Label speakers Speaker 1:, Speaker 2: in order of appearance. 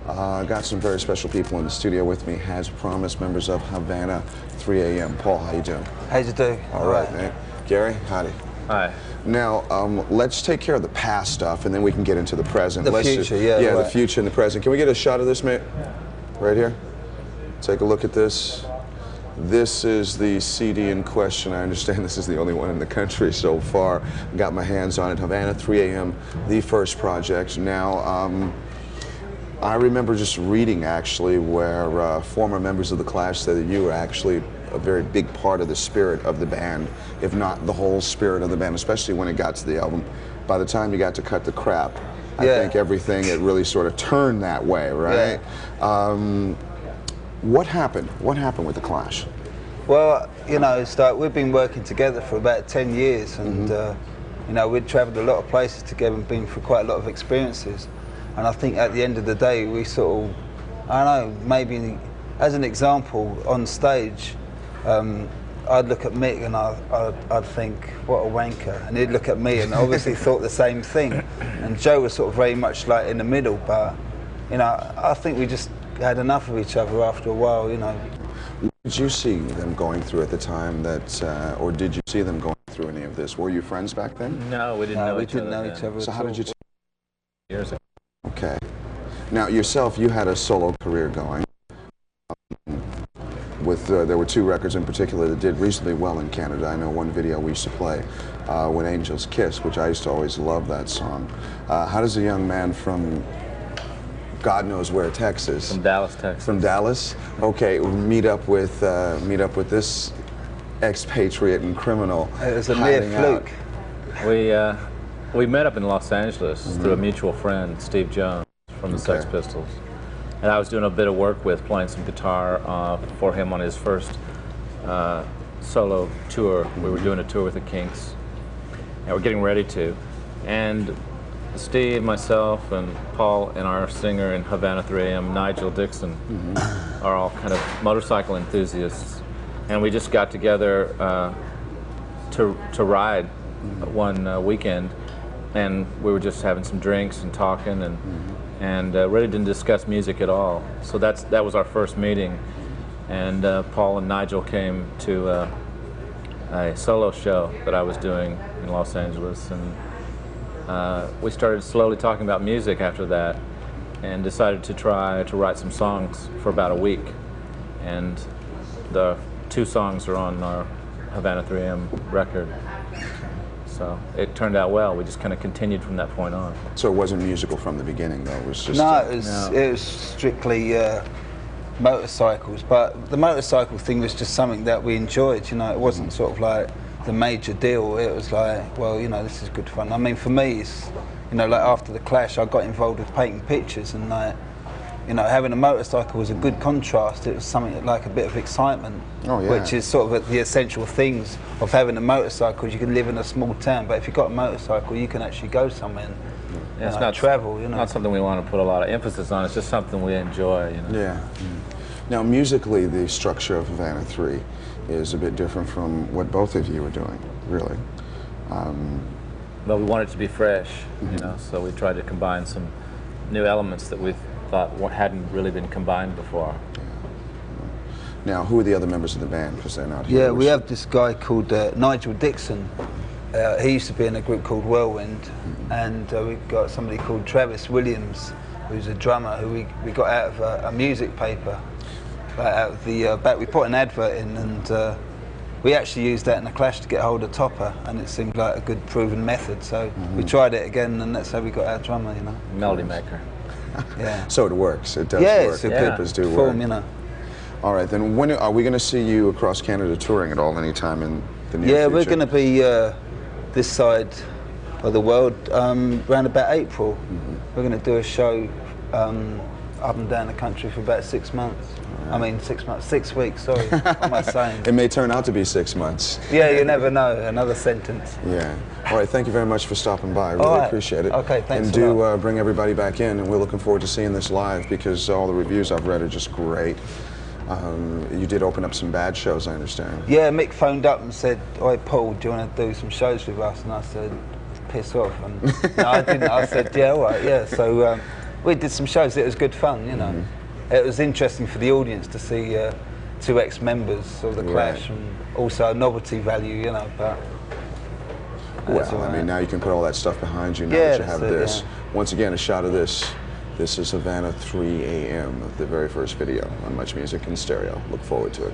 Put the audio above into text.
Speaker 1: Got some very special people in the studio with me, as promised, members of Havana 3 a.m. Paul, how you doing?
Speaker 2: How's you doing?
Speaker 1: All right, man. Gary, howdy.
Speaker 3: Hi.
Speaker 1: Now, let's take care of the past stuff, and then we can get into the present.
Speaker 2: The future, yeah.
Speaker 1: Yeah,
Speaker 2: right.
Speaker 1: the future and the present. Can we get a shot of this, mate? Right here. Take a look at this. This is the CD in question. I understand this is the only one in the country so far. Got my hands on it. Havana 3 a.m., the first project. Now, I remember just reading, actually, where former members of the Clash said that you were actually a very big part of the spirit of the band, if not the whole spirit of the band, especially when it got to the album. By the time you got to Cut the Crap, I think everything, it really sort of turned that way, right? Yeah. What happened? What happened with the Clash?
Speaker 2: Well, you know, it's like we've been working together for about 10 years, and you know, we'd travelled a lot of places together and been through quite a lot of experiences. And I think at the end of the day, we sort of, I don't know, maybe as an example on stage, I'd look at Mick and I'd think, what a wanker, and he'd look at me and obviously thought the same thing. And Joe was sort of very much like in the middle, but you know, I think we just had enough of each other after a while, you know.
Speaker 1: What did you see them going through at the time that, or did you see them going through any of this? Were you friends back then?
Speaker 3: No, we didn't know each other.
Speaker 1: So how did you?
Speaker 3: Years ago.
Speaker 1: Okay. Now yourself, you had a solo career going. With there were two records in particular that did reasonably well in Canada. I know one video we used to play, "When Angels Kiss," which I used to always love that song. How does a young man from God knows where, Texas?
Speaker 3: From Dallas, Texas.
Speaker 1: From Dallas? Okay, meet up with this expatriate and criminal.
Speaker 2: It was a mere fluke.
Speaker 3: We met up in Los Angeles through a mutual friend, Steve Jones, from the Sex Pistols. And I was doing a bit of work with playing some guitar for him on his first solo tour. We were doing a tour with the Kinks, and we're getting ready to. And Steve, myself, and Paul, and our singer in Havana 3 a.m., Nigel Dixon, are all kind of motorcycle enthusiasts. And we just got together to ride one weekend, and we were just having some drinks and talking, and really didn't discuss music at all. So that was our first meeting, and Paul and Nigel came to a solo show that I was doing in Los Angeles, and we started slowly talking about music after that, and decided to try to write some songs for about a week. And the two songs are on our Havana 3 a.m. record. So it turned out well. We just kind of continued from that point on.
Speaker 1: So it wasn't musical from the beginning, though? It was just...
Speaker 2: No, it was strictly motorcycles. But the motorcycle thing was just something that we enjoyed, you know. It wasn't sort of like the major deal. It was like, well, you know, this is good fun. I mean, for me, it's, you know, like after the Clash, I got involved with painting pictures, and like, you know, having a motorcycle was a good contrast. It was something like a bit of excitement, which is sort of the essential things of having a motorcycle. You can live in a small town, but if you've got a motorcycle, you can actually go somewhere and
Speaker 3: it's not
Speaker 2: travel. You know,
Speaker 3: not something we want to put a lot of emphasis on. It's just something we enjoy. You know?
Speaker 1: Yeah. Now, musically, the structure of Havana 3 is a bit different from what both of you are doing, really.
Speaker 3: But we want it to be fresh, you know, so we tried to combine some new elements that we thought hadn't really been combined before.
Speaker 1: Now, who are the other members of the band? Because they're not here.
Speaker 2: Yeah, we have this guy called Nigel Dixon. He used to be in a group called Whirlwind, and we've got somebody called Travis Williams, who's a drummer who we got out of a music paper. Out of the back, we put an advert in, and we actually used that in the Clash to get hold of Topper, and it seemed like a good proven method. So we tried it again, and that's how we got our drummer, you know.
Speaker 3: Melody maker.
Speaker 2: Yeah.
Speaker 1: So it works. It does work.
Speaker 2: It's a
Speaker 1: Papers do
Speaker 2: form,
Speaker 1: work.
Speaker 2: you know.
Speaker 1: All right, then when are we going to see you across Canada touring at all anytime in the near future?
Speaker 2: Yeah, we're going to be this side of the world around about April. We're going to do a show up and down the country for about 6 months. I mean, 6 months, 6 weeks, sorry. What am I saying?
Speaker 1: It may turn out to be 6 months.
Speaker 2: Yeah, you never know. Another sentence.
Speaker 1: Yeah. All right, thank you very much for stopping by. I really appreciate it.
Speaker 2: Okay, thanks.
Speaker 1: And do bring everybody back in, and we're looking forward to seeing this live, because all the reviews I've read are just great. You did open up some bad shows, I understand.
Speaker 2: Yeah, Mick phoned up and said, "Oi, Paul, do you want to do some shows with us?" And I said, "Piss off." And no, I didn't. I said, "Yeah, all right, yeah." So we did some shows. It was good fun, you know. It was interesting for the audience to see two ex-members of the Clash, and also novelty value, you know. But
Speaker 1: well, I mean, now you can put all that stuff behind you now that you have this. Once again, a shot of this. This is Havana 3 a.m. the very first video on Muchmusic in stereo. Look forward to it.